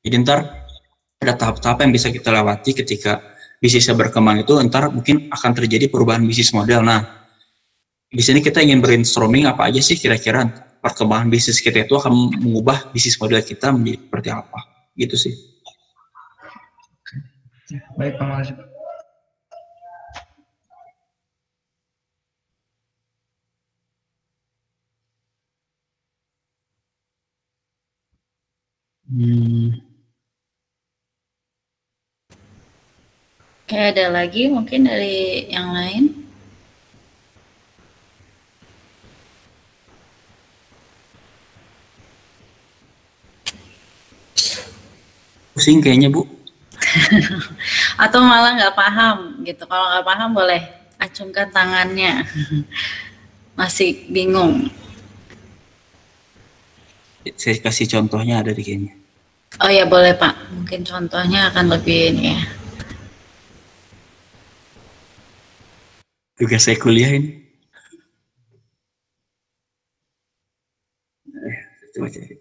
Jadi ntar ada tahap-tahap yang bisa kita lewati ketika bisnisnya berkembang itu, ntar mungkin akan terjadi perubahan bisnis model. Nah, di sini kita ingin brainstorming apa aja sih kira-kira perkembangan bisnis kita itu akan mengubah bisnis model kita menjadi seperti apa, gitu sih. Baik, Pak, makasih. Oke, ada lagi mungkin dari yang lain? Pusing kayaknya, Bu. Atau malah nggak paham gitu. Kalau nggak paham boleh acungkan tangannya. Masih bingung. Saya kasih contohnya ada di kayaknya. Oh ya boleh Pak, mungkin contohnya akan lebih ini ya. Juga saya kuliah ini. Coba cari.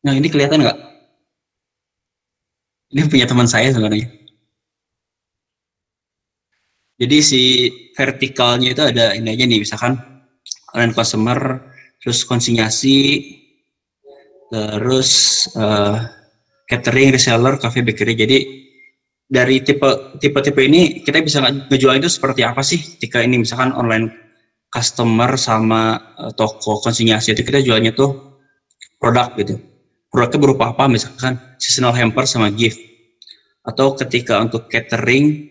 Nah, ini kelihatan nggak? Ini punya teman saya sebenarnya. Jadi si vertikalnya itu ada ini aja nih, misalkan online customer, terus konsinyasi, terus catering, reseller, cafe, bakery. Jadi dari tipe ini kita bisa ngejual itu seperti apa sih? Ketika ini misalkan online customer sama toko konsinyasi itu kita jualnya tuh produk gitu. Produknya berupa apa? Misalkan seasonal hamper sama gift. Atau ketika untuk catering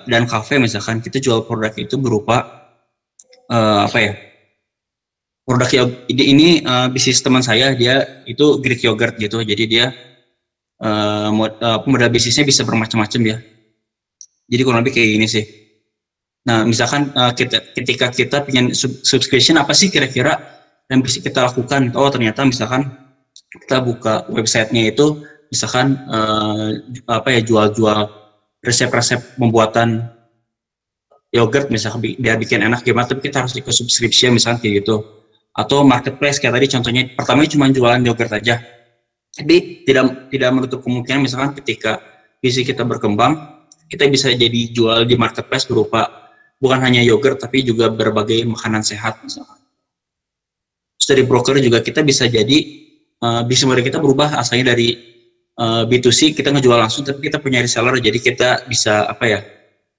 dan cafe misalkan kita jual produk itu berupa apa ya? Produk ini bisnis teman saya, dia itu Greek yogurt gitu. Jadi dia modal bisnisnya bisa bermacam-macam ya. Jadi kurang lebih kayak gini sih. Nah, misalkan ketika kita pengen subscription, apa sih kira-kira yang bisa kita lakukan? Oh, ternyata misalkan kita buka websitenya itu, misalkan jual-jual resep-resep pembuatan yogurt, misalkan biar bikin enak gimana, tapi kita harus ikut subscription misalkan kayak gitu. Atau marketplace kayak tadi contohnya, pertama cuma jualan yogurt aja. Tapi tidak menutup kemungkinan misalkan ketika bisnis kita berkembang, kita bisa jadi jual di marketplace berupa bukan hanya yogurt tapi juga berbagai makanan sehat misalkan. Terus dari broker juga kita bisa jadi bisnis model kita berubah, asalnya dari B2C kita ngejual langsung, tapi kita punya reseller, jadi kita bisa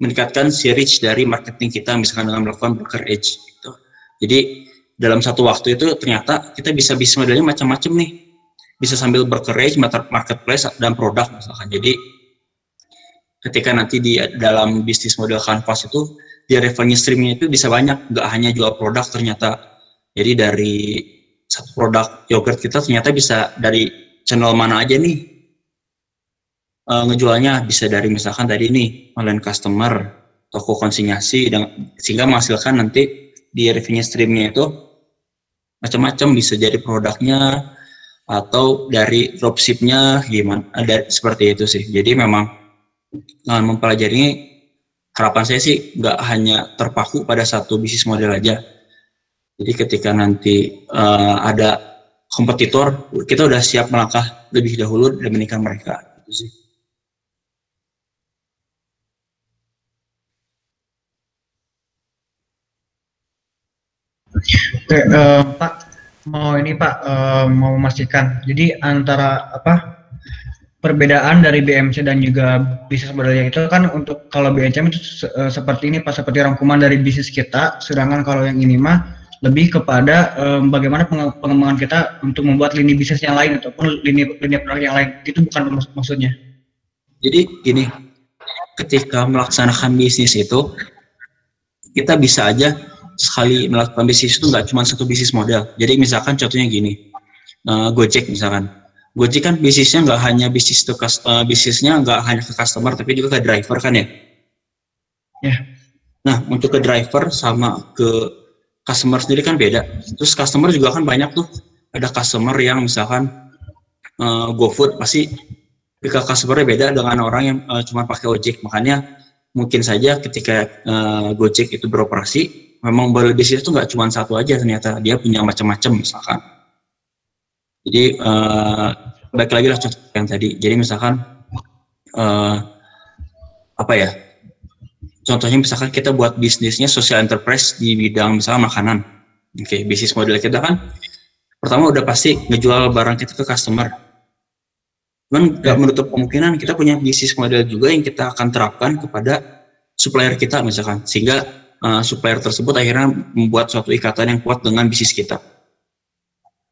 meningkatkan si reach dari marketing kita misalkan dengan melakukan broker edge gitu. Jadi dalam satu waktu itu ternyata kita bisa bisnis modelnya macam-macam nih, bisa sambil brokerage, marketplace dan produk misalkan. Jadi ketika nanti di dalam bisnis model Canvas itu di revenue streamnya itu bisa banyak, nggak hanya jual produk ternyata. Jadi dari satu produk yogurt kita ternyata bisa dari channel mana aja nih ngejualnya, bisa dari misalkan tadi nih online customer, toko konsinyasi, dan sehingga menghasilkan nanti di revenue streamnya itu macam-macam, bisa jadi produknya atau dari dropshipnya gimana, ada seperti itu sih. Jadi memang mempelajari ini, harapan saya sih nggak hanya terpaku pada satu bisnis model aja. Jadi ketika nanti ada kompetitor, kita udah siap melangkah lebih dahulu dibandingkan mereka. Gitu sih. Oke, Pak, mau ini Pak, mau memastikan. Jadi antara apa perbedaan dari BMC dan juga bisnis modelnya itu kan, untuk kalau BMC itu seperti ini Pak, seperti rangkuman dari bisnis kita, sedangkan kalau yang ini mah lebih kepada bagaimana pengembangan kita untuk membuat lini bisnis yang lain ataupun lini produk yang lain. Itu bukan maksudnya. Jadi gini, ketika melaksanakan bisnis itu kita bisa aja sekali melakukan bisnis itu nggak cuma satu bisnis model. Jadi misalkan contohnya gini, Gojek misalkan. Gojek kan bisnisnya nggak hanya bisnisnya nggak hanya ke customer tapi juga ke driver kan ya. Yeah. Nah untuk ke driver sama ke customer sendiri kan beda. Terus customer juga kan banyak tuh. Ada customer yang misalkan GoFood, pasti ketika customernya beda dengan orang yang cuma pakai ojek. Makanya mungkin saja ketika Gojek itu beroperasi, memang model bisnis itu nggak cuma satu aja, ternyata dia punya macam-macam misalkan. Jadi baik lagi lah contoh yang tadi. Jadi misalkan apa ya? Contohnya misalkan kita buat bisnisnya social enterprise di bidang misalnya makanan. Oke, bisnis model kita kan pertama udah pasti ngejual barang kita ke customer. Cuman nggak menutup kemungkinan kita punya bisnis model juga yang kita akan terapkan kepada supplier kita misalkan, sehingga supplier tersebut akhirnya membuat suatu ikatan yang kuat dengan bisnis kita.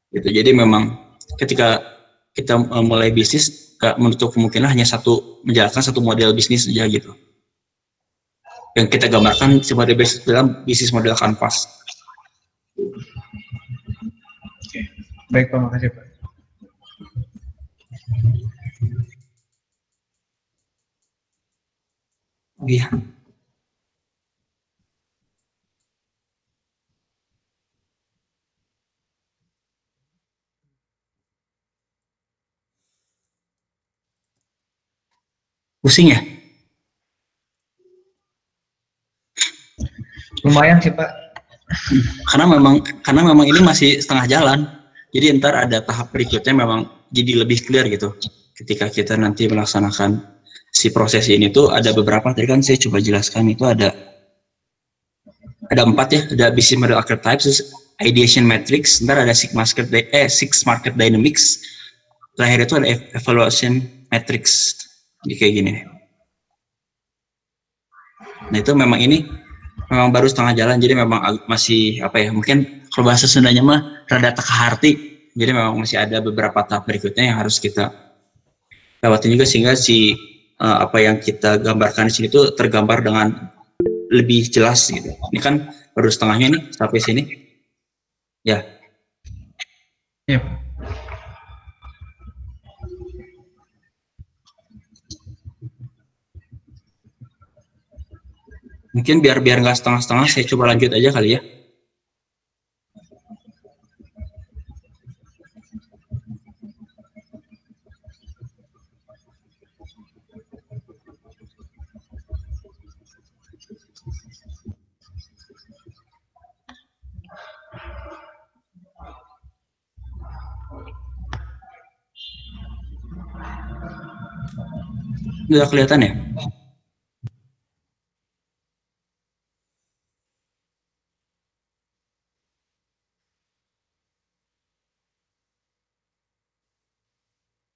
Gitu. Jadi memang ketika kita mulai bisnis, nggak menutup kemungkinan hanya menjalankan satu model bisnis saja gitu. Yang kita gambarkan sebagai bisnis dalam bisnis model Canvas. Oke. Baik Pak, makasih Pak. Iya. Pusing ya? Lumayan sih Pak. Karena memang ini masih setengah jalan. Jadi ntar ada tahap berikutnya memang jadi lebih clear gitu. Ketika kita nanti melaksanakan si proses ini tuh ada beberapa, tadi kan saya coba jelaskan itu ada 4 ya, ada business model archetypes, ideation matrix, ntar ada six market dynamics, terakhir itu ada evaluation matrix. Jadi kayak gini. Nah itu memang ini memang baru setengah jalan, jadi memang masih apa ya, mungkin kalau bahasa Sundanya mah rada teka-harti. Jadi memang masih ada beberapa tahap berikutnya yang harus kita lewatin juga, sehingga si apa yang kita gambarkan di sini tuh tergambar dengan lebih jelas gitu. Ini kan baru setengahnya nih sampai sini. Ya. Yep. Mungkin biar nggak setengah-setengah, saya coba lanjut aja kali ya. Udah kelihatan ya?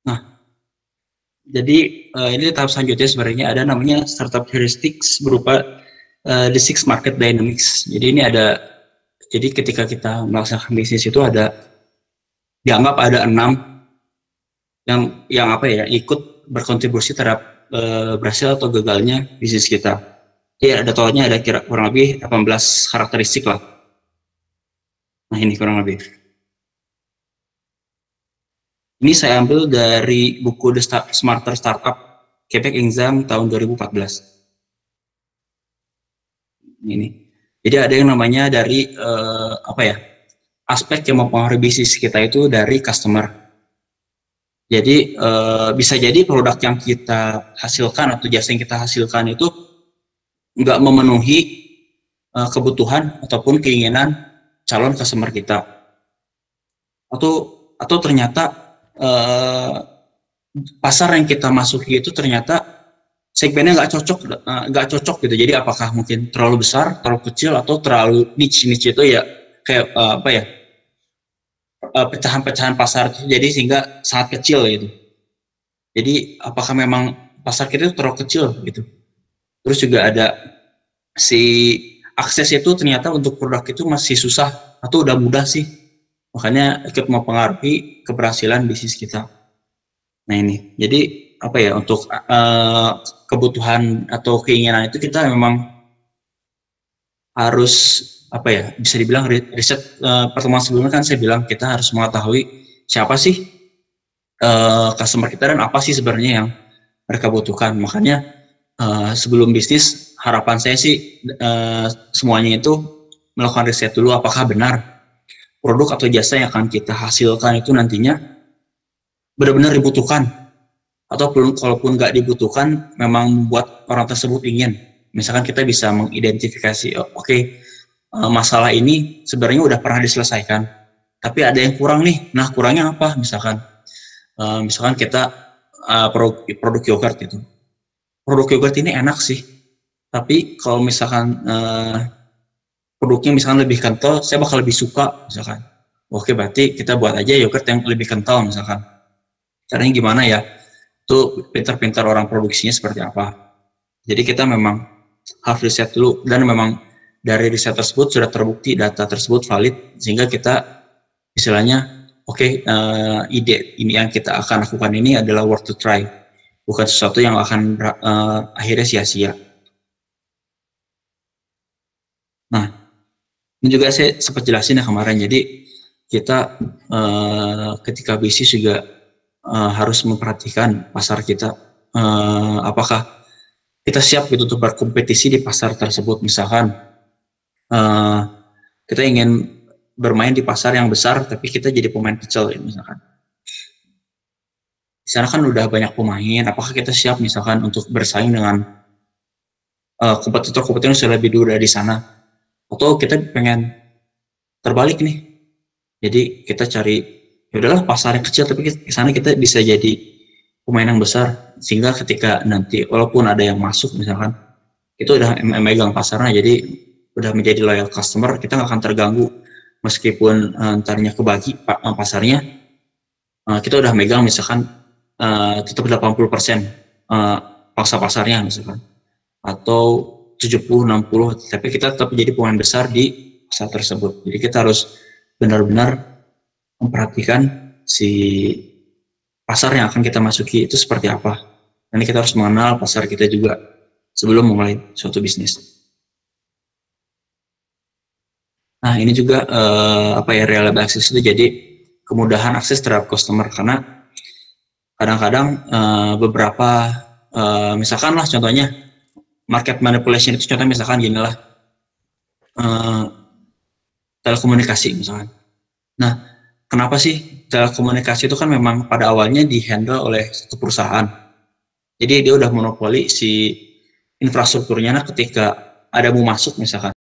Nah, jadi ini tahap selanjutnya sebenarnya ada namanya startup heuristics berupa the six market dynamics. Jadi ini ada, jadi ketika kita melaksanakan bisnis itu ada, dianggap ada 6 yang apa ya, ikut berkontribusi terhadap berhasil atau gagalnya bisnis kita. Ya, ada totalnya ada kurang lebih 18 karakteristik lah. Nah, ini kurang lebih. Ini saya ambil dari buku The Smarter Startup, Quebec Exam tahun 2014. Ini. Jadi ada yang namanya dari aspek yang mempengaruhi bisnis kita itu dari customer. Jadi bisa jadi produk yang kita hasilkan atau jasa yang kita hasilkan itu nggak memenuhi kebutuhan ataupun keinginan calon customer kita, atau ternyata pasar yang kita masuki itu ternyata segmennya nggak cocok gitu. Jadi apakah mungkin terlalu besar, terlalu kecil, atau terlalu niche itu ya kayak pecahan-pecahan pasar itu, jadi sehingga sangat kecil gitu. Jadi apakah memang pasar kita itu terlalu kecil gitu. Terus juga ada si akses itu ternyata untuk produk itu masih susah atau udah mudah sih, makanya ikut mempengaruhi keberhasilan bisnis kita. Nah ini, jadi untuk kebutuhan atau keinginan itu kita memang harus bisa dibilang riset. Pertemuan sebelumnya kan saya bilang kita harus mengetahui siapa sih customer kita dan apa sih sebenarnya yang mereka butuhkan. Makanya sebelum bisnis, harapan saya sih semuanya itu melakukan riset dulu apakah benar produk atau jasa yang akan kita hasilkan itu nantinya benar-benar dibutuhkan, atau kalaupun nggak dibutuhkan memang membuat orang tersebut ingin. Misalkan kita bisa mengidentifikasi, masalah ini sebenarnya udah pernah diselesaikan, tapi ada yang kurang nih. Nah, kurangnya apa? Misalkan kita produk yogurt gitu. Produk yogurt ini enak sih, tapi kalau misalkan produknya misalkan lebih kental, saya bakal lebih suka misalkan. Oke, berarti kita buat aja yogurt yang lebih kental misalkan. Caranya gimana ya? Itu pintar-pintar orang produksinya seperti apa. Jadi kita memang harus riset dulu, dan memang dari riset tersebut sudah terbukti data tersebut valid, sehingga kita istilahnya ide ini yang kita akan lakukan ini adalah worth to try, bukan sesuatu yang akan akhirnya sia-sia. Nah, ini juga saya sempat jelasin ya kemarin. Jadi kita ketika bisnis juga harus memperhatikan pasar kita, apakah kita siap gitu untuk berkompetisi di pasar tersebut. Misalkan kita ingin bermain di pasar yang besar, tapi kita jadi pemain kecil ya, misalkan. Di sana kan udah banyak pemain, apakah kita siap misalkan untuk bersaing dengan kompetitor yang sudah lebih dulu dari sana, atau kita pengen terbalik nih, jadi kita cari ya udahlah pasar yang kecil, tapi di sana kita bisa jadi pemain yang besar, sehingga ketika nanti walaupun ada yang masuk misalkan, itu udah megang pasarnya, jadi udah menjadi loyal customer, kita nggak akan terganggu meskipun antaranya kebagi pasarnya, kita udah megang misalkan tetap 80% pangsa pasarnya misalkan, atau 70-60, tapi kita tetap menjadi pemain besar di pasar tersebut. Jadi kita harus benar-benar memperhatikan si pasar yang akan kita masuki itu seperti apa. Nanti kita harus mengenal pasar kita juga sebelum memulai suatu bisnis. Nah, ini juga reliable access itu jadi kemudahan akses terhadap customer, karena kadang-kadang beberapa misalkan lah contohnya market manipulation itu, contohnya misalkan gini lah, telekomunikasi misalkan. Nah, kenapa sih telekomunikasi itu kan memang pada awalnya dihandle oleh satu perusahaan, jadi dia udah monopoli si infrastrukturnya. Nah, ketika ada mau masuk misalkan